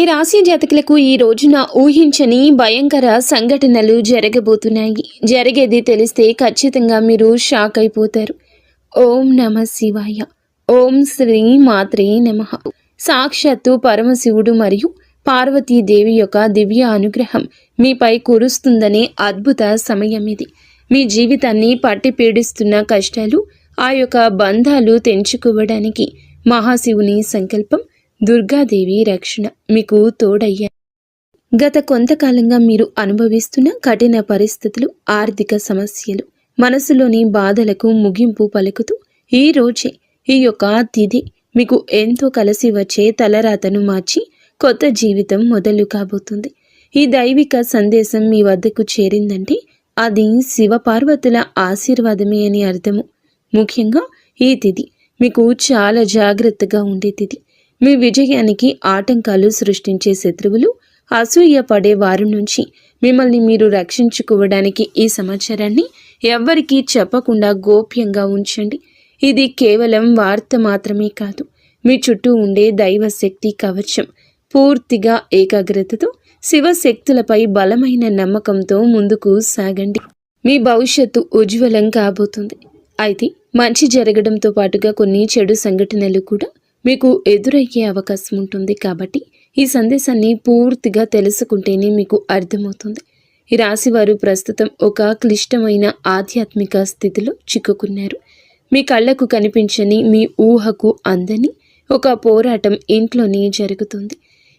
ఈ రాశి జాతకులకు ఈ రోజున ఊహించని భయంకర సంఘటనలు జరగబోతున్నాయి. జరిగేది తెలిస్తే ఖచ్చితంగా మీరు షాక్ అయిపోతారు. ఓం నమ శివాయ. ఓం శ్రీ మాత్రే నమః. సాక్షాత్తు పరమశివుడు మరియు పార్వతీదేవి యొక్క దివ్య అనుగ్రహం మీపై కురుస్తుందనే అద్భుత సమయం ఇది. మీ జీవితాన్ని పట్టి పీడిస్తున్న కష్టాలు, ఆ యొక్క బంధాలు తెంచుకోవడానికి మహాశివుని సంకల్పం, దుర్గాదేవి రక్షణ మీకు తోడయ్యాయి. గత కొంతకాలంగా మీరు అనుభవిస్తున్న కఠిన పరిస్థితులు, ఆర్థిక సమస్యలు, మనసులోని బాధలకు ముగింపు పలుకుతూ ఈ రోజే ఈ యొక్క తిథి మీకు ఎంతో కలిసి వచ్చే తలరాతను మార్చి కొత్త జీవితం మొదలు కాబోతుంది. ఈ దైవిక సందేశం మీ వద్దకు చేరిందంటే అది శివపార్వతుల ఆశీర్వాదమే అని అర్థము. ముఖ్యంగా ఈ తిథి మీకు చాలా జాగ్రత్తగా ఉండే తిథి. మీ విజయానికి ఆటంకాలు సృష్టించే శత్రువులు, అసూయ పడే వారి నుంచి మిమ్మల్ని మీరు రక్షించుకోవడానికి ఈ సమాచారాన్ని ఎవ్వరికీ చెప్పకుండా గోప్యంగా ఉంచండి. ఇది కేవలం వార్త మాత్రమే కాదు, మీ చుట్టూ ఉండే దైవశక్తి కవచం. పూర్తిగా ఏకాగ్రతతో శివశక్తులపై బలమైన నమ్మకంతో ముందుకు సాగండి. మీ భవిష్యత్తు ఉజ్వలం కాబోతుంది. అయితే మంచి జరగడంతో పాటుగా కొన్ని చెడు సంఘటనలు కూడా మీకు ఎదురయ్యే అవకాశం ఉంటుంది. కాబట్టి ఈ సందేశాన్ని పూర్తిగా తెలుసుకుంటేనే మీకు అర్థమవుతుంది. ఈ రాశివారు ప్రస్తుతం ఒక క్లిష్టమైన ఆధ్యాత్మిక స్థితిలో చిక్కుకున్నారు. మీ కళ్ళకు కనిపించని, మీ ఊహకు అందని ఒక పోరాటం ఇంట్లోనే జరుగుతుంది.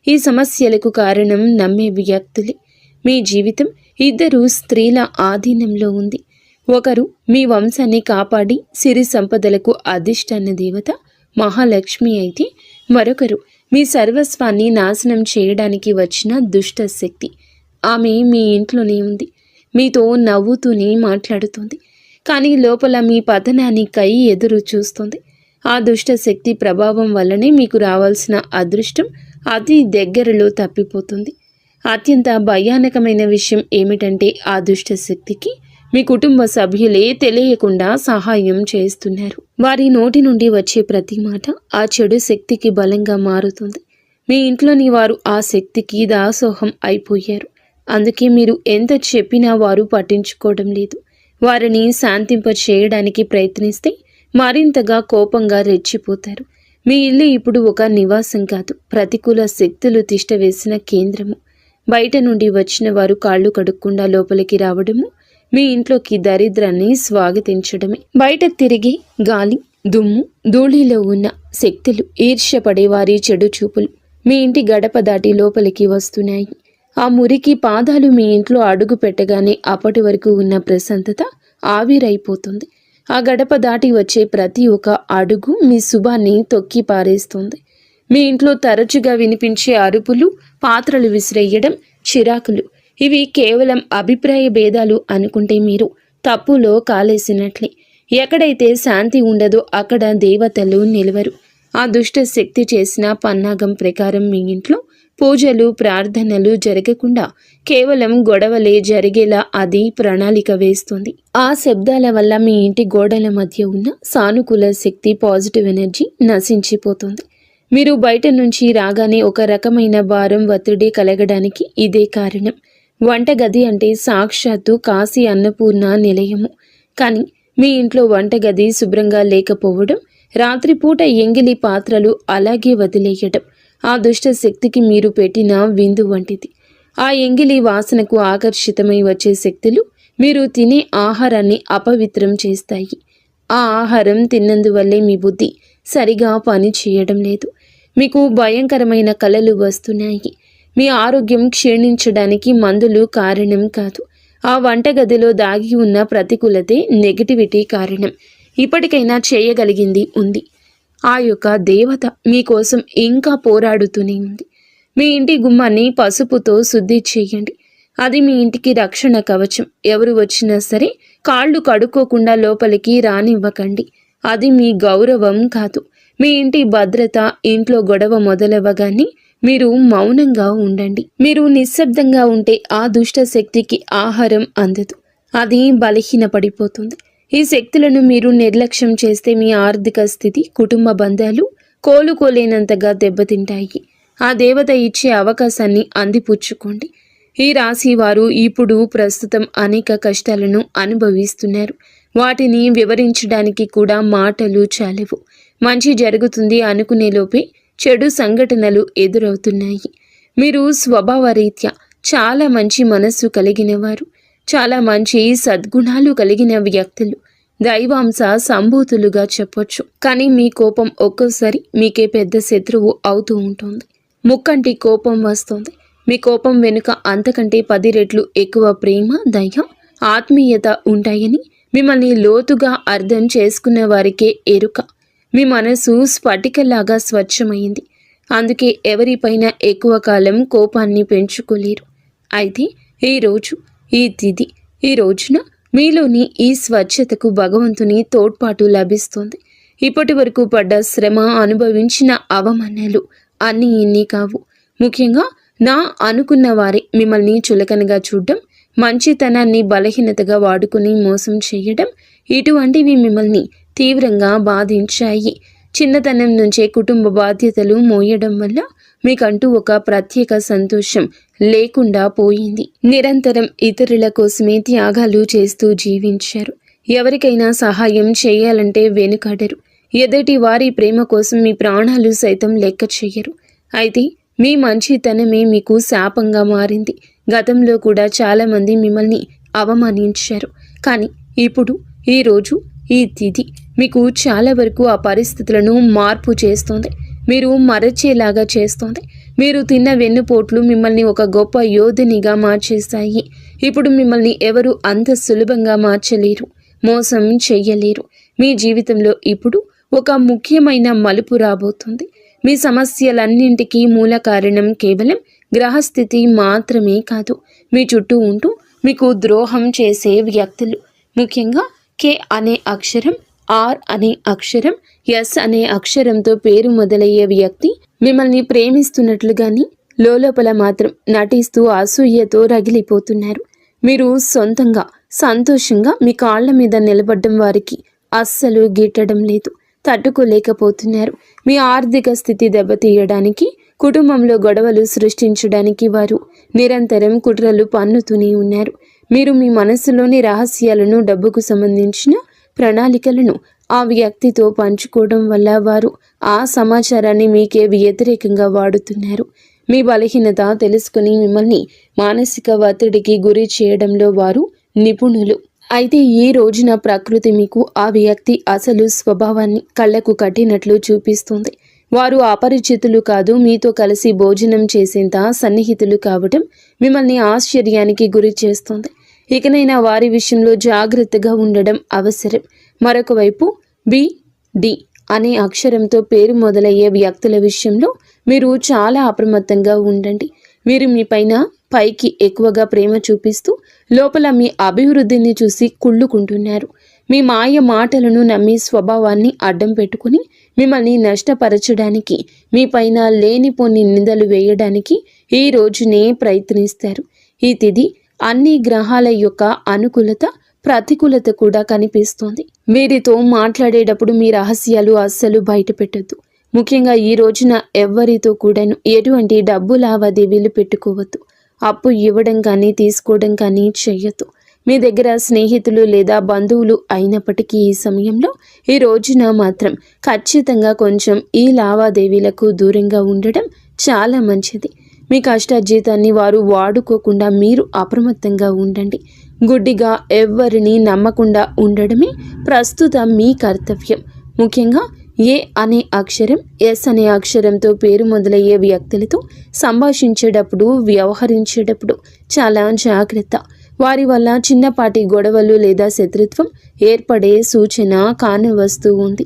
ఈ సమస్యలకు కారణం నమ్మే వ్యక్తులే. మీ జీవితం ఇద్దరు స్త్రీల ఆధీనంలో ఉంది. ఒకరు మీ వంశాన్ని కాపాడి సిరి సంపదలకు అధిష్టాన దేవత మహాలక్ష్మి అయితే, మరొకరు మీ సర్వస్వాన్ని నాశనం చేయడానికి వచ్చిన దుష్ట శక్తి. ఆమె మీ ఇంట్లోనే ఉంది, మీతో నవ్వుతూనే మాట్లాడుతుంది, కానీ లోపల మీ పతనానికై ఎదురు చూస్తుంది. ఆ దుష్ట శక్తి ప్రభావం వల్లనే మీకు రావాల్సిన అదృష్టం అతి దగ్గరలో తప్పిపోతుంది. అత్యంత భయానకమైన విషయం ఏమిటంటే ఆ దుష్ట శక్తికి మీ కుటుంబ సభ్యులే తెలియకుండా సహాయం చేస్తున్నారు. వారి నోటి నుండి వచ్చే ప్రతి మాట ఆ చెడు శక్తికి బలంగా మారుతుంది. మీ ఇంట్లోని వారు ఆ శక్తికి దాసోహం అయిపోయారు. అందుకే మీరు ఎంత చెప్పినా వారు పట్టించుకోవడం లేదు. వారిని శాంతింప చేయడానికి ప్రయత్నిస్తే మరింతగా కోపంగా రెచ్చిపోతారు. మీ ఇల్లు ఇప్పుడు ఒక నివాసం కాదు, ప్రతికూల శక్తులు తిష్టవేసిన కేంద్రము. బయట నుండి వచ్చిన వారు కాళ్ళు కడుక్కుండా లోపలికి రావడము మీ ఇంట్లోకి దరిద్రాన్ని స్వాగతించడమే. బయట తిరిగి గాలి, దుమ్ము, ధూళిలో ఉన్న శక్తులు, ఈర్ష్యపడే వారి చెడు చూపులు మీ ఇంటి గడప దాటి లోపలికి వస్తున్నాయి. ఆ మురికి పాదాలు మీ ఇంట్లో అడుగు పెట్టగానే అప్పటి వరకు ఉన్న ప్రశాంతత ఆవిరైపోతుంది. ఆ గడప దాటి వచ్చే ప్రతి ఒక్క అడుగు మీ శుభాన్ని తొక్కి పారేస్తుంది. మీ ఇంట్లో తరచుగా వినిపించే అరుపులు, పాత్రలు విసిరేయడం, చిరాకులు, ఇవి కేవలం అభిప్రాయ భేదాలు అనుకుంటే మీరు తప్పులో కాలేసినట్లే. ఎక్కడైతే శాంతి ఉండదో అక్కడ దేవతలు నిలవరు. ఆ దుష్ట శక్తి చేసిన పన్నాగం ప్రకారం మీ ఇంట్లో పూజలు, ప్రార్థనలు జరగకుండా కేవలం గొడవలే జరిగేలా అది ప్రణాళిక వేస్తుంది. ఆ శబ్దాల వల్ల మీ ఇంటి గోడల మధ్య ఉన్న సానుకూల శక్తి, పాజిటివ్ ఎనర్జీ నశించిపోతుంది. మీరు బయట నుంచి రాగానే ఒక రకమైన భారం, ఒత్తిడి కలగడానికి ఇదే కారణం. వంటగది అంటే సాక్షాత్తు కాశీ అన్నపూర్ణ నిలయము. కానీ మీ ఇంట్లో వంటగది శుభ్రంగా లేకపోవడం, రాత్రిపూట ఎంగిలి పాత్రలు అలాగే వదిలేయడం ఆ దుష్ట శక్తికి మీరు పెట్టిన విందు వంటిది. ఆ ఎంగిలి వాసనకు ఆకర్షితమై వచ్చే శక్తులు మీరు తినే ఆహారాన్ని అపవిత్రం చేస్తాయి. ఆ ఆహారం తిన్నందువల్లే మీ బుద్ధి సరిగా పని చేయడం లేదు. మీకు భయంకరమైన కలలు వస్తున్నాయి. మీ ఆరోగ్యం క్షీణించడానికి మందులు కారణం కాదు. ఆ వంటగదిలో దాగి ఉన్న ప్రతికూలతే, నెగిటివిటీ కారణం. ఇప్పటికైనా చేయగలిగింది ఉంది. ఆ యొక్క దేవత మీకోసం ఇంకా పోరాడుతూనే ఉంది. మీ ఇంటి గుమ్మాన్ని పసుపుతో శుద్ధి చేయండి. అది మీ ఇంటికి రక్షణ కవచం. ఎవరు వచ్చినా సరే కాళ్ళు కడుక్కోకుండా లోపలికి రానివ్వకండి. అది మీ గౌరవం కాదు, మీ ఇంటి భద్రత. ఇంట్లో గొడవ మొదలవ్వగానే మీరు మౌనంగా ఉండండి. మీరు నిశ్శబ్దంగా ఉంటే ఆ దుష్ట శక్తికి ఆహారం అందదు, అది బలహీనపడిపోతుంది. ఈ శక్తులను మీరు నిర్లక్ష్యం చేస్తే మీ ఆర్థిక స్థితి, కుటుంబ బంధాలు కోలుకోలేనంతగా దెబ్బతింటాయి. ఆ దేవత ఇచ్చే అవకాశాన్ని అందిపుచ్చుకోండి. ఈ రాశి వారు ఇప్పుడు ప్రస్తుతం అనేక కష్టాలను అనుభవిస్తున్నారు. వాటిని వివరించడానికి కూడా మాటలు చాలవు. మంచి జరుగుతుంది అనుకునేలోపే చెడు సంఘటనలు ఎదురవుతున్నాయి. మీరు స్వభావరీత్యా చాలా మంచి మనస్సు కలిగిన వారు, చాలా మంచి సద్గుణాలు కలిగిన వ్యక్తులు, దైవాంశ సంభూతులుగా చెప్పొచ్చు. కానీ మీ కోపం ఒక్కోసారి మీకే పెద్ద శత్రువు అవుతూ ఉంటుంది. ముక్కంటి కోపం వస్తుంది. మీ కోపం వెనుక అంతకంటే 10 రెట్లు ఎక్కువ ప్రేమ, దయ, ఆత్మీయత ఉంటాయని మిమ్మల్ని లోతుగా అర్థం చేసుకున్న వారికే ఎరుక. మీ మనసు స్ఫటికలాగా స్వచ్ఛమైంది. అందుకే ఎవరిపైన ఎక్కువ కాలం కోపాన్ని పెంచుకోలేరు. అయితే ఈరోజు ఈ తిథి, ఈ రోజున మీలోని ఈ స్వచ్ఛతకు భగవంతుని తోడ్పాటు లభిస్తుంది. ఇప్పటి వరకు పడ్డ శ్రమ, అనుభవించిన అవమానాలు అన్నీ ఇన్ని కావు. ముఖ్యంగా నా అనుకున్న వారే మిమ్మల్ని చులకనగా చూడడం, మంచితనాన్ని బలహీనతగా వాడుకుని మోసం చేయడం, ఇటువంటివి మిమ్మల్ని తీవ్రంగా బాధించాయి. చిన్నతనం నుంచే కుటుంబ బాధ్యతలు మోయడం వల్ల మీకంటూ ఒక ప్రత్యేక సంతోషం లేకుండా పోయింది. నిరంతరం ఇతరుల కోసమే త్యాగాలు చేస్తూ జీవించారు. ఎవరికైనా సహాయం చేయాలంటే వెనుకాడరు. ఎదుటి వారి ప్రేమ కోసం మీ ప్రాణాలు సైతం లెక్క చెయ్యరు. అయితే మీ మంచితనమే మీకు శాపంగా మారింది. గతంలో కూడా చాలామంది మిమ్మల్ని అవమానించారు. కానీ ఇప్పుడు, ఈరోజు, ఈ తిథి మీకు చాలా వరకు ఆ పరిస్థితులను మార్పు చేస్తోంది. మీరు మరచేలాగా చేస్తోంది. మీరు తిన్న వెన్నుపోట్లు మిమ్మల్ని ఒక గొప్ప యోధునిగా మార్చేస్తాయి. ఇప్పుడు మిమ్మల్ని ఎవరు అంత సులభంగా మార్చలేరు, మోసం చెయ్యలేరు. మీ జీవితంలో ఇప్పుడు ఒక ముఖ్యమైన మలుపు రాబోతుంది. మీ సమస్యలన్నింటికీ మూల కారణం కేవలం గ్రహస్థితి మాత్రమే కాదు, మీ చుట్టూ ఉంటూ మీకు ద్రోహం చేసే వ్యక్తులు. ముఖ్యంగా కే అనే అక్షరం, ఆర్ అనే అక్షరం, ఎస్ అనే అక్షరంతో పేరు మొదలయ్యే వ్యక్తి మిమ్మల్ని ప్రేమిస్తున్నట్లుగాని లోపల మాత్రం నటిస్తూ అసూయతో రగిలిపోతున్నారు. మీరు సొంతంగా సంతోషంగా మీ కాళ్ల మీద నిలబడ్డం వారికి అస్సలు గిట్టడం లేదు, తట్టుకోలేకపోతున్నారు. మీ ఆర్థిక స్థితి దెబ్బతీయడానికి, కుటుంబంలో గొడవలు సృష్టించడానికి వారు నిరంతరం కుట్రలు పన్నుతూనే ఉన్నారు. మీరు మీ మనస్సులోని రహస్యాలను, డబ్బుకు సంబంధించిన ప్రణాళికలను ఆ వ్యక్తితో పంచుకోవడం వల్ల వారు ఆ సమాచారాన్ని మీకే వ్యతిరేకంగా వాడుతున్నారు. మీ బలహీనత తెలుసుకుని మిమ్మల్ని మానసిక ఒత్తిడికి గురి చేయడంలో వారు నిపుణులు. అయితే ఈ రోజున ప్రకృతి మీకు ఆ వ్యక్తి అసలు స్వభావాన్ని కళ్ళకు కట్టినట్లు చూపిస్తుంది. వారు అపరిచితులు కాదు, మీతో కలిసి భోజనం చేసేంత సన్నిహితులు కావడం మిమ్మల్ని ఆశ్చర్యానికి గురి చేస్తుంది. ఇకనైనా వారి విషయంలో జాగ్రత్తగా ఉండడం అవసరం. మరొక వైపు బి, డి అనే అక్షరంతో పేరు మొదలయ్యే వ్యక్తుల విషయంలో మీరు చాలా అప్రమత్తంగా ఉండండి. వీరు మీ పైకి ఎక్కువగా ప్రేమ చూపిస్తూ లోపల మీ అభివృద్ధిని చూసి కుళ్ళుకుంటున్నారు. మీ మాయ మాటలను నమ్మి స్వభావాన్ని అడ్డం పెట్టుకుని మిమ్మల్ని నష్టపరచడానికి, మీ పైన లేనిపోని నిందలు వేయడానికి ఈ రోజునే ప్రయత్నిస్తారు. ఈ తిథి అన్ని గ్రహాల యొక్క అనుకూలత, ప్రతికూలత కూడా కనిపిస్తోంది. వీరితో మాట్లాడేటప్పుడు మీ రహస్యాలు అస్సలు బయటపెట్టొద్దు. ముఖ్యంగా ఈ రోజున ఎవ్వరితో కూడాను ఎటువంటి డబ్బు లావాదేవీలు పెట్టుకోవద్దు. అప్పు ఇవ్వడం కానీ తీసుకోవడం కానీ చెయ్యొద్దు. మీ దగ్గర స్నేహితులు లేదా బంధువులు అయినప్పటికీ ఈ సమయంలో, ఈ రోజున మాత్రం ఖచ్చితంగా కొంచెం ఈ లావాదేవీలకు దూరంగా ఉండడం చాలా మంచిది. మీ కష్టార్జితాన్ని వారు వాడుకోకుండా మీరు అప్రమత్తంగా ఉండండి. గుడ్డిగా ఎవ్వరిని నమ్మకుండా ఉండడమే ప్రస్తుతం మీ కర్తవ్యం. ముఖ్యంగా ఏ అనే అక్షరం, ఎస్ అనే అక్షరంతో పేరు మొదలయ్యే వ్యక్తులతో సంభాషించేటప్పుడు, వ్యవహరించేటప్పుడు చాలా జాగ్రత్త. వారి వల్ల చిన్నపాటి గొడవలు లేదా శత్రుత్వం ఏర్పడే సూచన కానవస్తూ ఉంది.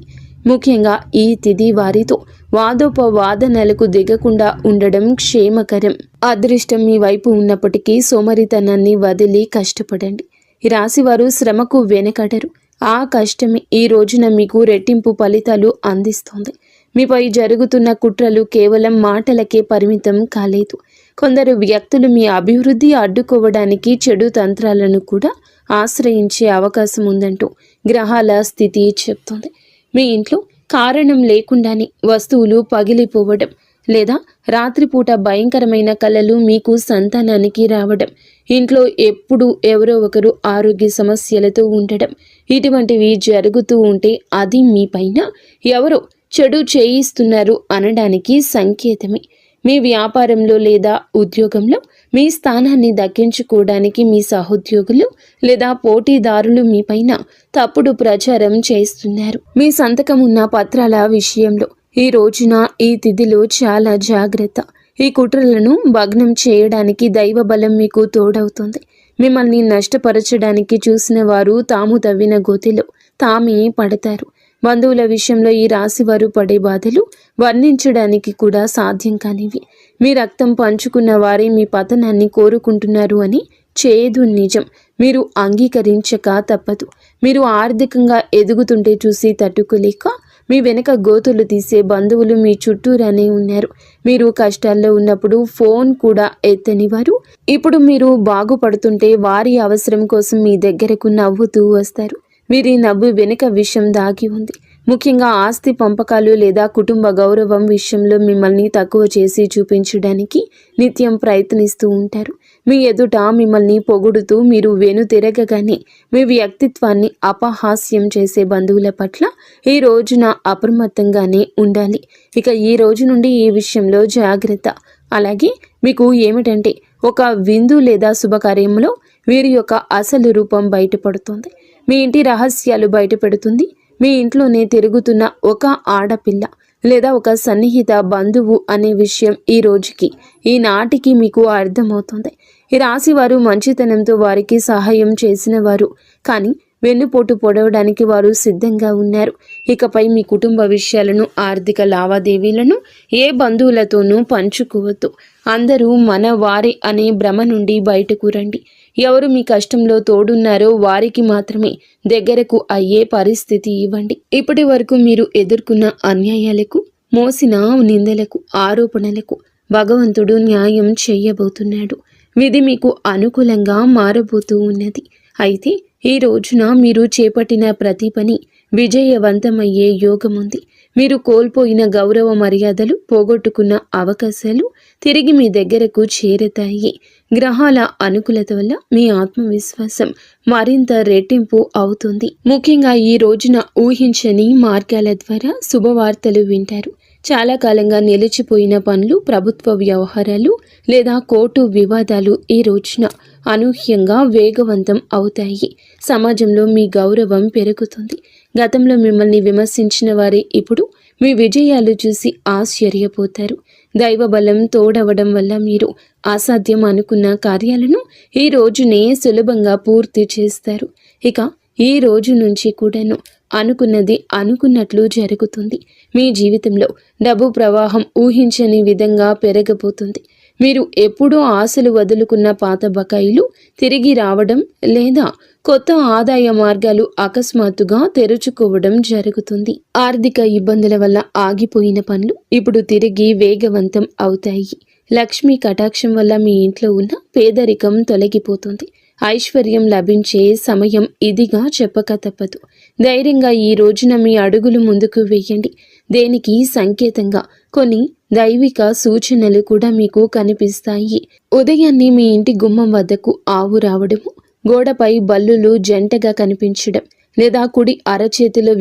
ముఖ్యంగా ఈ తిథి వారితో వాదోపవాదనలకు దిగకుండా ఉండడం క్షేమకరం. అదృష్టం మీ వైపు ఉన్నప్పటికీ సోమరితనాన్ని వదిలి కష్టపడండి. ఈ రాశివారు శ్రమకు వెనకడరు. ఆ కష్టమే ఈ రోజున మీకు రెట్టింపు ఫలితాలు అందిస్తోంది. మీపై జరుగుతున్న కుట్రలు కేవలం మాటలకే పరిమితం కాలేదు. కొందరు వ్యక్తులు మీ అభివృద్ధి అడ్డుకోవడానికి చెడు తంత్రాలను కూడా ఆశ్రయించే అవకాశం ఉందంటూ గ్రహాల స్థితి చెప్తోంది. మీ ఇంట్లో కారణం లేకుండానే వస్తువులు పగిలిపోవడం, లేదా రాత్రిపూట భయంకరమైన కలలు మీకు సంతానానికి రావడం, ఇంట్లో ఎప్పుడు ఎవరో ఒకరు ఆరోగ్య సమస్యలతో ఉండడం, ఇటువంటివి జరుగుతూ ఉంటే అది మీ పైన ఎవరో చెడు చేయిస్తున్నారు అనడానికి సంకేతమే. మీ వ్యాపారంలో లేదా ఉద్యోగంలో మీ స్థానాన్ని దక్కించుకోవడానికి మీ సహోద్యోగులు లేదా పోటీదారులు మీ పైన తప్పుడు ప్రచారం చేస్తున్నారు. మీ సంతకం ఉన్న పత్రాల విషయంలో ఈ రోజున ఈ తిథిలో చాలా జాగ్రత్త. ఈ కుట్రలను భగ్నం చేయడానికి దైవ బలం మీకు తోడవుతుంది. మిమ్మల్ని నష్టపరచడానికి చూసిన వారు తాము తవ్విన గోతిలో తామే పడతారు. బంధువుల విషయంలో ఈ రాశి వారు పడే బాధలు వర్ణించడానికి కూడా సాధ్యం కానివి. మీ రక్తం పంచుకున్న వారే మీ పతనాన్ని కోరుకుంటున్నారు అని చేదు నిజం. మీరు అంగీకరించక తప్పదు. మీరు ఆర్థికంగా ఎదుగుతుంటే చూసి తట్టుకోలేక మీ వెనక గోతులు తీసే బంధువులు మీ చుట్టూరానే ఉన్నారు. మీరు కష్టాల్లో ఉన్నప్పుడు ఫోన్ కూడా ఎత్తని వారు ఇప్పుడు మీరు బాగుపడుతుంటే వారి అవసరం కోసం మీ దగ్గరకు నవ్వుతూ వస్తారు. వీరి నవ్వు వెనుక విషయం దాగి ఉంది. ముఖ్యంగా ఆస్తి పంపకాలు లేదా కుటుంబ గౌరవం విషయంలో మిమ్మల్ని తక్కువ చేసి చూపించడానికి నిత్యం ప్రయత్నిస్తూ ఉంటారు. మీ ఎదుట మిమ్మల్ని పొగుడుతూ మీరు వెనుతిరగగానే మీ వ్యక్తిత్వాన్ని అపహాస్యం చేసే బంధువుల పట్ల ఈ రోజున అప్రమత్తంగానే ఉండాలి. ఇక ఈ రోజు నుండి ఈ విషయంలో జాగ్రత్త. అలాగే మీకు ఏమిటంటే ఒక విందు లేదా శుభకార్యంలో వీరి యొక్క అసలు రూపం బయటపడుతుంది. మీ ఇంటి రహస్యాలు బయటపెడుతుంది. మీ ఇంట్లోనే తిరుగుతున్న ఒక ఆడపిల్ల లేదా ఒక సన్నిహిత బంధువు అనే విషయం ఈ రోజుకి ఈనాటికి మీకు అర్థమవుతుంది. ఈ రాశి వారు మంచితనంతో వారికి సహాయం చేసిన వారు, కానీ వెన్నుపోటు పొడవడానికి వారు సిద్ధంగా ఉన్నారు. ఇకపై మీ కుటుంబ విషయాలను, ఆర్థిక లావాదేవీలను ఏ బంధువులతోనూ పంచుకోవద్దు. అందరూ మన వారే అనే భ్రమ నుండి బయటకు రండి. ఎవరు మీ కష్టంలో తోడున్నారో వారికి మాత్రమే దగ్గరకు అయ్యే పరిస్థితి ఇవ్వండి. ఇప్పటి వరకు మీరు ఎదుర్కొన్న అన్యాయాలకు, మోసిన నిందలకు, ఆరోపణలకు భగవంతుడు న్యాయం చేయబోతున్నాడు. విధి మీకు అనుకూలంగా మారబోతూ ఉన్నది. అయితే ఈ రోజున మీరు చేపట్టిన ప్రతి పని విజయవంతమయ్యే యోగముంది. మీరు కోల్పోయిన గౌరవ మర్యాదలు, పోగొట్టుకున్న అవకాశాలు తిరిగి మీ దగ్గరకు చేరుతాయి. గ్రహాల అనుకూలత వల్ల మీ ఆత్మవిశ్వాసం మరింత రెట్టింపు అవుతుంది. ముఖ్యంగా ఈ రోజున ఊహించని మార్గాల ద్వారా శుభవార్తలు వింటారు. చాలా కాలంగా నిలిచిపోయిన పనులు, ప్రభుత్వ వ్యవహారాలు లేదా కోర్టు వివాదాలు ఈ రోజున అనూహ్యంగా వేగవంతం అవుతాయి. సమాజంలో మీ గౌరవం పెరుగుతుంది. గతంలో మిమ్మల్ని విమర్శించిన వారే ఇప్పుడు మీ విజయాలు చూసి ఆశ్చర్యపోతారు. దైవ బలం తోడవడం వల్ల మీరు అసాధ్యం అనుకున్న కార్యాలను ఈ రోజునే సులభంగా పూర్తి చేస్తారు. ఇక ఈ రోజు నుంచి కూడాను అనుకున్నది అనుకున్నట్లు జరుగుతుంది. మీ జీవితంలో డబ్బు ప్రవాహం ఊహించని విధంగా పెరగబోతుంది. మీరు ఎప్పుడూ ఆశలు వదులుకున్న పాత బకాయిలు తిరిగి రావడం లేదా కొత్త ఆదాయ మార్గాలు అకస్మాత్తుగా తెరుచుకోవడం జరుగుతుంది. ఆర్థిక ఇబ్బందుల వల్ల ఆగిపోయిన పనులు ఇప్పుడు తిరిగి వేగవంతం అవుతాయి. లక్ష్మీ కటాక్షం వల్ల మీ ఇంట్లో ఉన్న పేదరికం తొలగిపోతుంది. ఐశ్వర్యం లభించే సమయం ఇదిగా చెప్పక తప్పదు. ధైర్యంగా ఈ రోజున మీ అడుగులు ముందుకు వేయండి. దేనికి సంకేతంగా కొన్ని దైవిక సూచనలు కూడా మీకు కనిపిస్తాయి. ఉదయాన్నే మీ ఇంటి గుమ్మం వద్దకు ఆవు రావడము, గోడపై బల్లులు జంటగా కనిపించడం, లేదా కుడి అరచేతిలో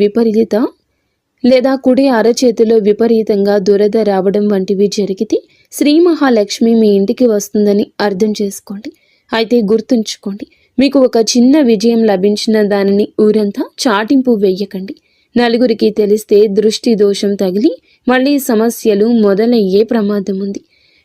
విపరీతంగా దురద రావడం వంటివి జరిగితే శ్రీ మహాలక్ష్మి మీ ఇంటికి వస్తుందని అర్థం చేసుకోండి. అయితే గుర్తుంచుకోండి, మీకు ఒక చిన్న విజయం లభించిన దానిని ఊరంతా చాటింపు వేయకండి. నలుగురికి తెలిస్తే దృష్టి దోషం తగిలి మళ్ళీ సమస్యలు మొదలయ్యే ప్రమాదం ఉంది.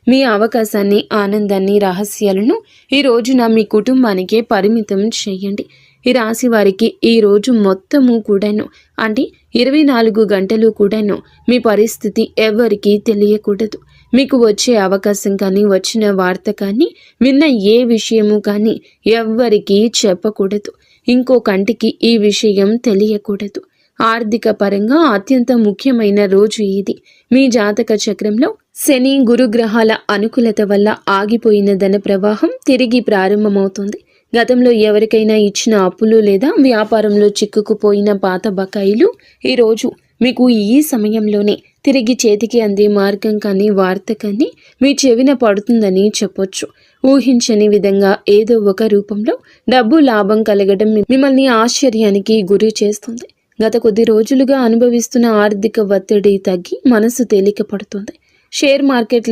మీ అవకాశాన్ని, ఆనందాన్ని, రహస్యాలను ఈ రోజున మీ కుటుంబానికే పరిమితం చేయండి. ఈ రాశి వారికి ఈ రోజు మొత్తము కూడాను, అంటే 24 గంటలు కూడాను మీ పరిస్థితి ఎవరికీ తెలియకూడదు. మీకు వచ్చే అవకాశం కానీ, వచ్చిన వార్త కానీ, విన్న ఏ విషయము కానీ ఎవ్వరికీ చెప్పకూడదు. ఇంకో కంటికి ఈ విషయం తెలియకూడదు. ఆర్థిక పరంగా అత్యంత ముఖ్యమైన రోజు ఇది. మీ జాతక చక్రంలో శని, గురుగ్రహాల అనుకూలత వల్ల ఆగిపోయిన ధన ప్రవాహం తిరిగి ప్రారంభమవుతుంది. గతంలో ఎవరికైనా ఇచ్చిన అప్పులు లేదా వ్యాపారంలో చిక్కుకుపోయిన పాత బకాయిలు ఈరోజు మీకు ఈ సమయంలోనే తిరిగి చేతికి అందే మార్గం కానీ వార్త కానీ మీ చెవిన పడుతుందని చెప్పొచ్చు. ఊహించని విధంగా ఏదో ఒక రూపంలో డబ్బు లాభం కలగడం మిమ్మల్ని ఆశ్చర్యానికి గురి చేస్తుంది. గత కొద్ది రోజులుగా అనుభవిస్తున్న ఆర్థిక ఒత్తిడి తగ్గి మనసు తేలిక పడుతుంది. షేర్ మార్కెట్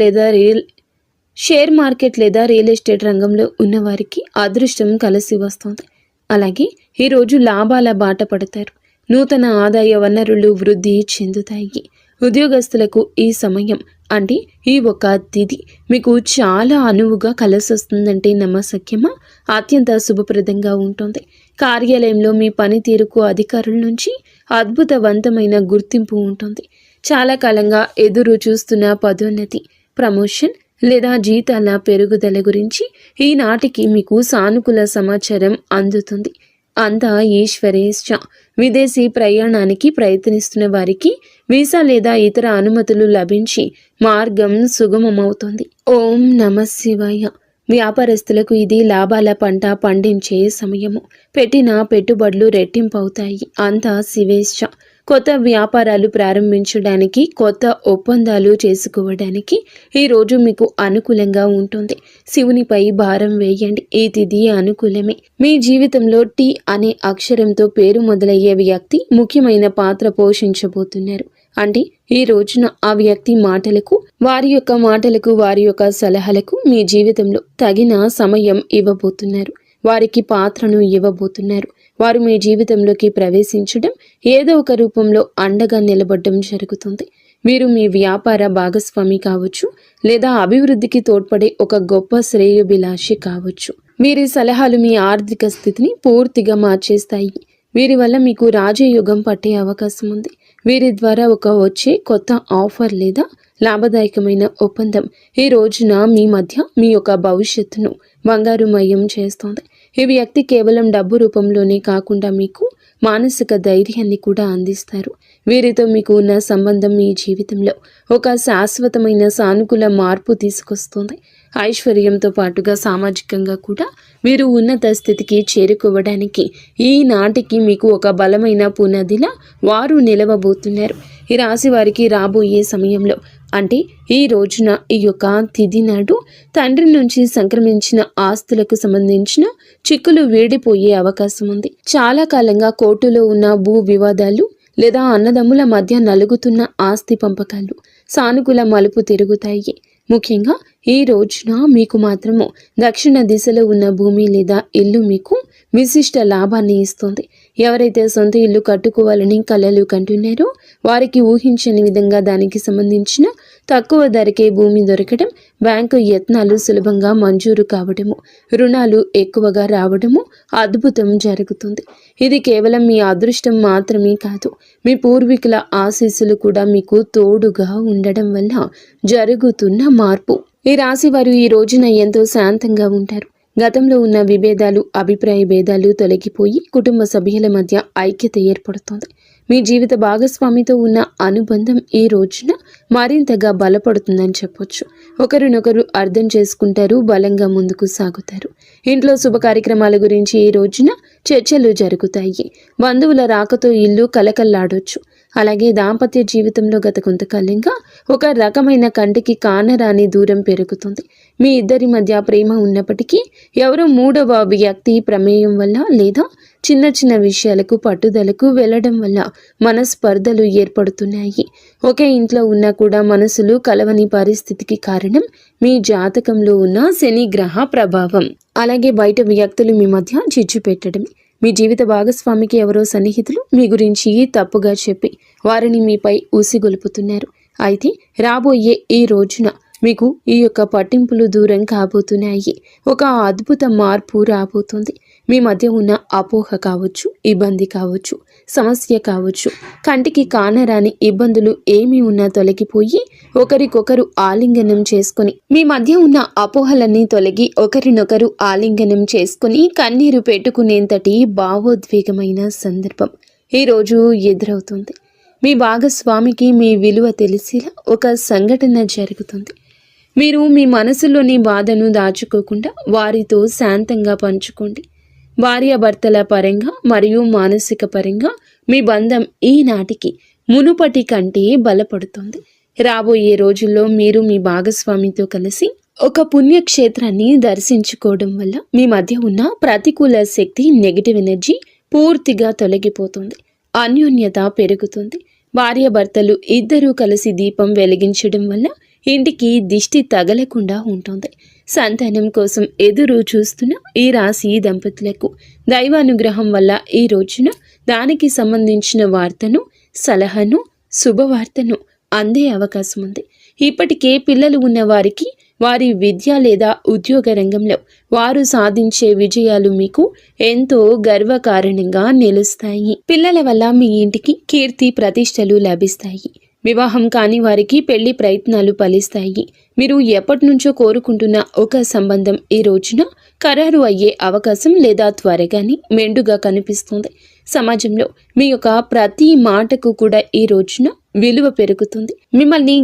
లేదా రియల్ ఎస్టేట్ రంగంలో ఉన్నవారికి అదృష్టం కలిసి వస్తుంది. అలాగే ఈరోజు లాభాల బాట పడతారు. నూతన ఆదాయ వనరులు వృద్ధి చెందుతాయి. ఉద్యోగస్తులకు ఈ సమయం అంటే ఈ ఒక తిథి మీకు చాలా అనువుగా కలిసొస్తుందంటే నమ్మశక్యమా? అత్యంత శుభప్రదంగా ఉంటుంది. కార్యాలయంలో మీ పనితీరుకు అధికారుల నుంచి అద్భుతవంతమైన గుర్తింపు ఉంటుంది. చాలా కాలంగా ఎదురు చూస్తున్న పదోన్నతి, ప్రమోషన్ లేదా జీతాల పెరుగుదల గురించి ఈనాటికి మీకు సానుకూల సమాచారం అందుతుంది. అంతా ఈశ్వరేచ్ఛ. విదేశీ ప్రయాణానికి ప్రయత్నిస్తున్న వారికి వీసా లేదా ఇతర అనుమతులు లభించి మార్గం సుగమమవుతుంది. ఓం నమః శివాయ. వ్యాపారస్తులకు ఇది లాభాల పంట పండించే సమయము. పెట్టిన పెట్టుబడులు రెట్టింపవుతాయి. అంతా శివేచ్ఛ. కొత్త వ్యాపారాలు ప్రారంభించడానికి, కొత్త ఒప్పందాలు చేసుకోవడానికి ఈరోజు మీకు అనుకూలంగా ఉంటుంది. శివునిపై భారం వేయండి. ఈ తిథి అనుకూలమే. మీ జీవితంలో టీ అనే అక్షరంతో పేరు మొదలయ్యే వ్యక్తి ముఖ్యమైన పాత్ర పోషించబోతున్నారు. అంటే ఈ రోజున ఆ వ్యక్తి మాటలకు, వారి యొక్క సలహాలకు మీ జీవితంలో తగిన సమయం ఇవ్వబోతున్నారు. వారికి పాత్రను ఇవ్వబోతున్నారు. వారు మీ జీవితంలోకి ప్రవేశించడం, ఏదో ఒక రూపంలో అండగా నిలబడడం జరుగుతుంది. మీరు మీ వ్యాపార భాగస్వామి కావచ్చు, లేదా అభివృద్ధికి తోడ్పడే ఒక గొప్ప శ్రేయోభిలాషి కావచ్చు. వీరి సలహాలు మీ ఆర్థిక స్థితిని పూర్తిగా మార్చేస్తాయి. వీరి వల్ల మీకు రాజయోగం పట్టే అవకాశం ఉంది. వీరి ద్వారా వచ్చే కొత్త ఆఫర్ లేదా లాభదాయకమైన ఒప్పందం ఈ రోజున మీ మధ్య మీ యొక్క భవిష్యత్తును బంగారుమయం చేస్తోంది. ఈ వ్యక్తి కేవలం డబ్బు రూపంలోనే కాకుండా మీకు మానసిక ధైర్యాన్ని కూడా అందిస్తారు. వీరితో మీకు ఉన్న సంబంధం మీ జీవితంలో ఒక శాశ్వతమైన సానుకూల మార్పు తీసుకొస్తుంది. ఐశ్వర్యంతో పాటుగా సామాజికంగా కూడా మీరు ఉన్నత స్థితికి చేరుకోవడానికి ఈనాటికి మీకు ఒక బలమైన పునాదిలా వారు నిలవబోతున్నారు. ఈ రాశి వారికి రాబోయే సమయంలో అంటే ఈ రోజున ఈ యొక్క తిథి నాడు తండ్రి నుంచి సంక్రమించిన ఆస్తులకు సంబంధించిన చిక్కులు వీడిపోయే అవకాశం ఉంది. చాలా కాలంగా కోర్టులో ఉన్న భూ వివాదాలు లేదా అన్నదమ్ముల మధ్య నలుగుతున్న ఆస్తి పంపకాలు సానుకూల మలుపు తిరుగుతాయి. ముఖ్యంగా ఈ రోజున మీకు మాత్రము దక్షిణ దిశలో ఉన్న భూమి లేదా ఇల్లు మీకు విశిష్ట లాభాన్ని ఇస్తుంది. ఎవరైతే సొంత ఇల్లు కట్టుకోవాలని కలలు కంటున్నారో వారికి ఊహించని విధంగా దానికి సంబంధించిన తక్కువ ధరకే భూమి దొరకడం, బ్యాంకు యత్నాలు సులభంగా మంజూరు కావడము, రుణాలు ఎక్కువగా రావడము అద్భుతం జరుగుతుంది. ఇది కేవలం మీ అదృష్టం మాత్రమే కాదు, మీ పూర్వీకుల ఆశీస్సులు కూడా మీకు తోడుగా ఉండడం వల్ల జరుగుతున్న మార్పు. ఈ రాశి వారు ఈ రోజున ఎంతో శాంతంగా ఉంటారు. గతంలో ఉన్న విభేదాలు, అభిప్రాయ భేదాలు తొలగిపోయి కుటుంబ సభ్యుల మధ్య ఐక్యత ఏర్పడుతోంది. మీ జీవిత భాగస్వామితో ఉన్న అనుబంధం ఈ రోజున మరింతగా బలపడుతుందని చెప్పొచ్చు. ఒకరినొకరు అర్థం చేసుకుంటారు, బలంగా ముందుకు సాగుతారు. ఇంట్లో శుభ కార్యక్రమాల గురించి ఈ రోజున చర్చలు జరుగుతాయి. బంధువుల రాకతో ఇల్లు కలకల్లాడొచ్చు. అలాగే దాంపత్య జీవితంలో గత కొంతకాలంగా ఒక రకమైన కంటికి కానరాని దూరం పెరుగుతుంది. మీ ఇద్దరి మధ్య ప్రేమ ఉన్నప్పటికీ ఎవరో మూడవ వ్యక్తి ప్రమేయం వల్ల లేదా చిన్న చిన్న విషయాలకు పట్టుదలకు వెళ్ళడం వల్ల మనస్పర్ధలు ఏర్పడుతున్నాయి. ఒకే ఇంట్లో ఉన్నా కూడా మనసులు కలవని పరిస్థితికి కారణం మీ జాతకంలో ఉన్న శని గ్రహ ప్రభావం. అలాగే బయట వ్యక్తులు మీ మధ్య చిచ్చు పెట్టడమే. మీ జీవిత భాగస్వామికి ఎవరో సన్నిహితులు మీ గురించి తప్పుగా చెప్పి వారిని మీపై ఊసిగొలుపుతున్నారు. అయితే రాబోయే ఈ రోజున మీకు ఈ యొక్క పట్టింపులు దూరం కాబోతున్నాయి. ఒక అద్భుత మార్పు రాబోతుంది. మీ మధ్య ఉన్న అపోహ కావచ్చు, ఇబ్బంది కావచ్చు, సమస్య కావచ్చు, కంటికి కానరాని ఇబ్బందులు ఏమి ఉన్నా తొలగిపోయి ఒకరికొకరు ఆలింగనం చేసుకొని, మీ మధ్య ఉన్న అపోహలన్నీ తొలగి ఒకరినొకరు ఆలింగనం చేసుకొని కన్నీరు పెట్టుకునేంతటి భావోద్వేగమైన సందర్భం ఈరోజు ఎదురవుతుంది. మీ భాగస్వామికి మీ విలువ తెలిసేలా ఒక సంఘటన జరుగుతుంది. మీరు మీ మనసులోని బాధను దాచుకోకుండా వారితో శాంతంగా పంచుకోండి. భార్యాభర్తల పరంగా మరియు మానసిక పరంగా మీ బంధం ఈనాటికి మునుపటి కంటే బలపడుతుంది. రాబోయే రోజుల్లో మీరు మీ భాగస్వామితో కలిసి ఒక పుణ్యక్షేత్రాన్ని దర్శించుకోవడం వల్ల మీ మధ్య ఉన్న ప్రతికూల శక్తి, నెగిటివ్ ఎనర్జీ పూర్తిగా తొలగిపోతుంది. అన్యోన్యత పెరుగుతుంది. భార్యాభర్తలు ఇద్దరూ కలిసి దీపం వెలిగించడం వల్ల ఇంటికి దిష్టి తగలకుండా ఉంటుంది. సంతానం కోసం ఎదురు చూస్తున్న ఈ రాశి దంపతులకు దైవానుగ్రహం వల్ల ఈ రోజున దానికి సంబంధించిన వార్తను, సలహాను, శుభవార్తను అందే అవకాశం ఉంది. ఇప్పటికే పిల్లలు ఉన్న వారికి వారి విద్య లేదా ఉద్యోగ రంగంలో వారు సాధించే విజయాలు మీకు ఎంతో గర్వకారణంగా నిలుస్తాయి. పిల్లల వల్ల మీ ఇంటికి కీర్తి ప్రతిష్టలు లభిస్తాయి. వివాహం కాని వారికి పెళ్లి ప్రయత్నాలు ఫలిస్తాయి. మీరు ఎప్పటి నుంచో కోరుకుంటున్న ఒక సంబంధం ఈ రోజున ఖరారు అయ్యే అవకాశం లేదా త్వరగానే మెండుగా కనిపిస్తుంది. సమాజంలో మీ యొక్క ప్రతి మాటకు కూడా ఈ రోజున విలువ పెరుగుతుంది. మిమ్మల్ని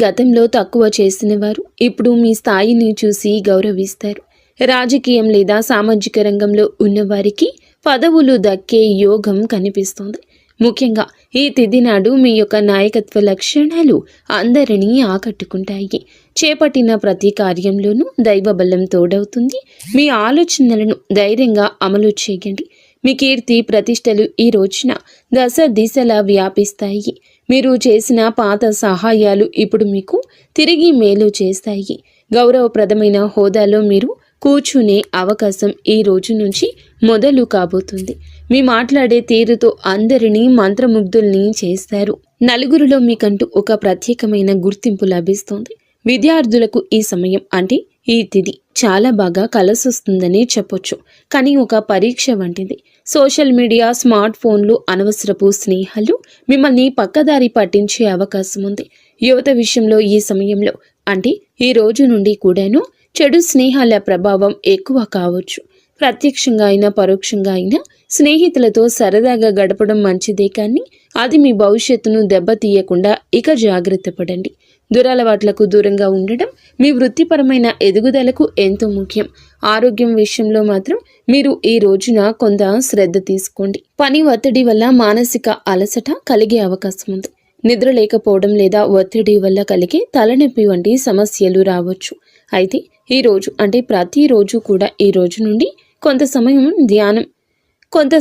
గతంలో తక్కువ చేసిన వారు ఇప్పుడు మీ స్థాయిని చూసి గౌరవిస్తారు. రాజకీయం లేదా సామాజిక రంగంలో ఉన్నవారికి పదవులు దక్కే యోగం కనిపిస్తుంది. ముఖ్యంగా ఈ తిథి నాడు మీ యొక్క నాయకత్వ లక్షణాలు అందరినీ ఆకట్టుకుంటాయి. చేపట్టిన ప్రతి కార్యంలోనూ దైవ బలం తోడవుతుంది. మీ ఆలోచనలను ధైర్యంగా అమలు చేయండి. మీ కీర్తి ప్రతిష్టలు ఈ రోజున దశ దిశలా వ్యాపిస్తాయి. మీరు చేసిన పాత సహాయాలు ఇప్పుడు మీకు తిరిగి మేలు చేస్తాయి. గౌరవప్రదమైన హోదాలో మీరు కూర్చునే అవకాశం ఈ రోజు నుంచి మొదలు కాబోతుంది. మీ మాట్లాడే తీరుతో అందరినీ మంత్రముగ్ధుల్ని చేస్తారు. నలుగురిలో మీకంటూ ఒక ప్రత్యేకమైన గుర్తింపు లభిస్తుంది. విద్యార్థులకు ఈ సమయం అంటే ఈ తిథి చాలా బాగా కలిసొస్తుందని చెప్పొచ్చు. కానీ ఒక పరీక్ష వంటిది. సోషల్ మీడియా, స్మార్ట్ ఫోన్లు, అనవసరపు స్నేహాలు మిమ్మల్ని పక్కదారి పట్టించే అవకాశం ఉంది. యువత విషయంలో ఈ సమయంలో అంటే ఈ రోజు నుండి కూడాను చెడు స్నేహాల ప్రభావం ఎక్కువ కావచ్చు. ప్రత్యక్షంగా అయినా పరోక్షంగా అయినా స్నేహితులతో సరదాగా గడపడం మంచిదే, కానీ అది మీ భవిష్యత్తును దెబ్బతీయకుండా ఇక జాగ్రత్త పడండి. దురలవాట్లకు దూరంగా ఉండడం మీ వృత్తిపరమైన ఎదుగుదలకు ఎంతో ముఖ్యం. ఆరోగ్యం విషయంలో మాత్రం మీరు ఈ రోజున కొంత శ్రద్ధ తీసుకోండి. పని ఒత్తిడి వల్ల మానసిక అలసట కలిగే అవకాశం ఉంది. నిద్ర లేకపోవడం లేదా ఒత్తిడి వల్ల కలిగే తలనొప్పి వంటి సమస్యలు రావచ్చు. అయితే ఈ రోజు అంటే ప్రతిరోజు కూడా ఈ రోజు నుండి కొంత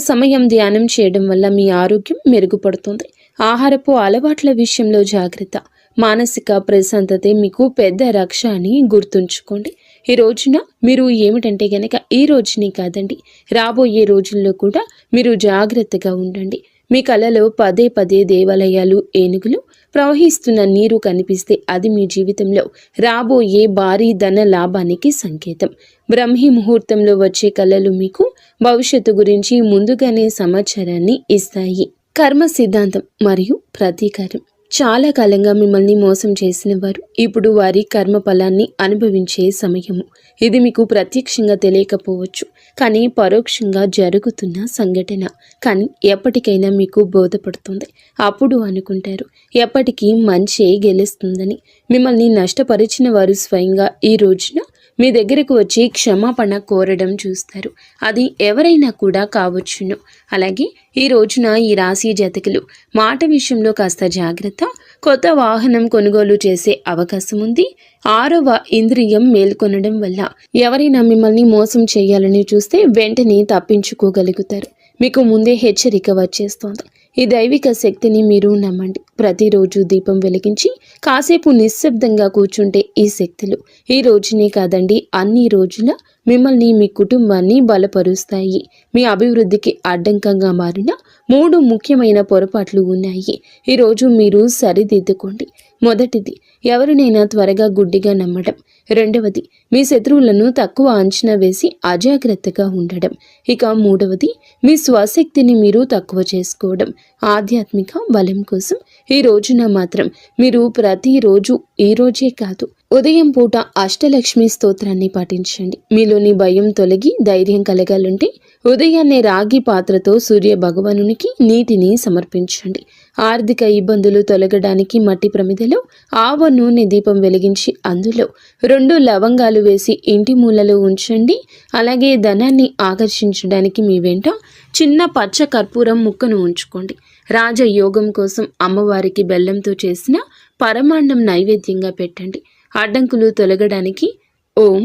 సమయం ధ్యానం చేయడం వల్ల మీ ఆరోగ్యం మెరుగుపడుతుంది. ఆహారపు అలవాట్ల విషయంలో జాగ్రత్త. మానసిక ప్రశాంతతే మీకు పెద్ద రక్ష అని గుర్తుంచుకోండి. ఈ రోజున మీరు ఏమిటంటే గనక ఈ రోజుని కాదండి, రాబోయే రోజుల్లో కూడా మీరు జాగ్రత్తగా ఉండండి. మీ కలలో పదే పదే దేవాలయాలు, ఏనుగులు, ప్రవహిస్తున్న నీరు కనిపిస్తే అది మీ జీవితంలో రాబోయే భారీ ధన లాభానికి సంకేతం. బ్రహ్మీ ముహూర్తంలో వచ్చే కళలు మీకు భవిష్యత్తు గురించి ముందుగానే సమాచారాన్ని ఇస్తాయి. కర్మ సిద్ధాంతం మరియు ప్రతీకారం. చాలా కాలంగా మిమ్మల్ని మోసం చేసిన వారు ఇప్పుడు వారి కర్మ ఫలాన్ని అనుభవించే సమయము. ఇది మీకు ప్రత్యక్షంగా తెలియకపోవచ్చు, కానీ పరోక్షంగా జరుగుతున్న సంఘటన. కానీ ఎప్పటికైనా మీకు బోధపడుతుంది. అప్పుడు అనుకుంటారు ఎప్పటికీ మంచే గెలుస్తుందని. మిమ్మల్ని నష్టపరిచిన వారు స్వయంగా ఈ రోజున మీ దగ్గరకు వచ్చి క్షమాపణ కోరడం చూస్తారు. అది ఎవరైనా కూడా కావచ్చును. అలాగే ఈ రోజున ఈ రాశి జాతకులు మాట విషయంలో కాస్త జాగ్రత్త. కొత్త వాహనం కొనుగోలు చేసే అవకాశం ఉంది. 6వ ఇంద్రియం మేల్కొనడం వల్ల ఎవరైనా మిమ్మల్ని మోసం చేయాలని చూస్తే వెంటనే తప్పించుకోగలుగుతారు. మీకు ముందే హెచ్చరిక వచ్చేస్తోంది. ఈ దైవిక శక్తిని మీరు నమ్మండి. ప్రతిరోజు దీపం వెలిగించి కాసేపు నిశ్శబ్దంగా కూర్చుంటే ఈ శక్తులు ఈ రోజునే కాదండి, అన్ని రోజుల మిమ్మల్ని, మీ కుటుంబాన్ని బలపరుస్తాయి. మీ అభివృద్ధికి అడ్డంకంగా మారిన 3 ముఖ్యమైన పొరపాట్లు ఉన్నాయి. ఈరోజు మీరు సరిదిద్దుకోండి. మొదటిది, ఎవరినైనా త్వరగా గుడ్డిగా నమ్మడం. రెండవది, మీ శత్రువులను తక్కువ అంచనా వేసి అజాగ్రత్తగా ఉండడం. ఇక మూడవది, మీ స్వశక్తిని మీరు తక్కువ చేసుకోవడం. ఆధ్యాత్మిక బలం కోసం ఈ రోజున మాత్రం మీరు ప్రతిరోజు, ఈ రోజే కాదు, ఉదయం పూట అష్టలక్ష్మి స్తోత్రాన్ని పాటించండి. మీలోని భయం తొలగి ధైర్యం కలగాలంటే ఉదయాన్నే రాగి పాత్రతో సూర్య భగవానునికి నీటిని సమర్పించండి. ఆర్థిక ఇబ్బందులు తొలగడానికి మట్టి ప్రమిదలో ఆవ నూనె దీపం వెలిగించి అందులో 2 లవంగాలు వేసి ఇంటి మూలలో ఉంచండి. అలాగే ధనాన్ని ఆకర్షించడానికి మీ వెంట చిన్న పచ్చ కర్పూరం ముక్కను ఉంచుకోండి. రాజయోగం కోసం అమ్మవారికి బెల్లంతో చేసిన పరమాన్నం నైవేద్యంగా పెట్టండి. అడ్డంకులు తొలగడానికి ఓం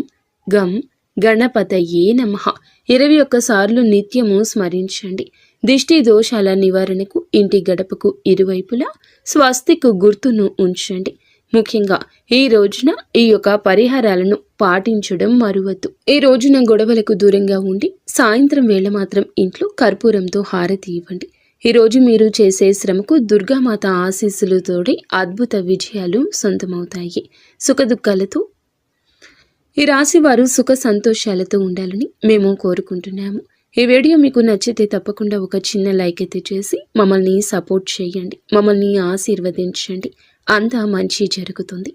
గం గణపతయే నమః 21 సార్లు నిత్యము స్మరించండి. దిష్టి దోషాల నివారణకు ఇంటి గడపకు ఇరువైపులా స్వస్తికు గుర్తును ఉంచండి. ముఖ్యంగా ఈ రోజున ఈ యొక్క పరిహారాలను పాటించడం మరువద్దు. ఈ రోజున గొడవలకు దూరంగా ఉండి సాయంత్రం వేళ మాత్రం ఇంట్లో కర్పూరంతో హారతి ఇవ్వండి. ఈ రోజు మీరు చేసే శ్రమకు దుర్గామాత ఆశీస్సులతోటి అద్భుత విజయాలు సొంతమవుతాయి. సుఖదుఖాలతో ఈ రాశి వారు సుఖ సంతోషాలతో ఉండాలని మేము కోరుకుంటున్నాము. ఈ వీడియో మీకు నచ్చితే తప్పకుండా ఒక చిన్న లైక్ అయితే చేసి మమ్మల్ని సపోర్ట్ చేయండి. మమ్మల్ని ఆశీర్వదించండి. అంతా మంచి జరుగుతుంది.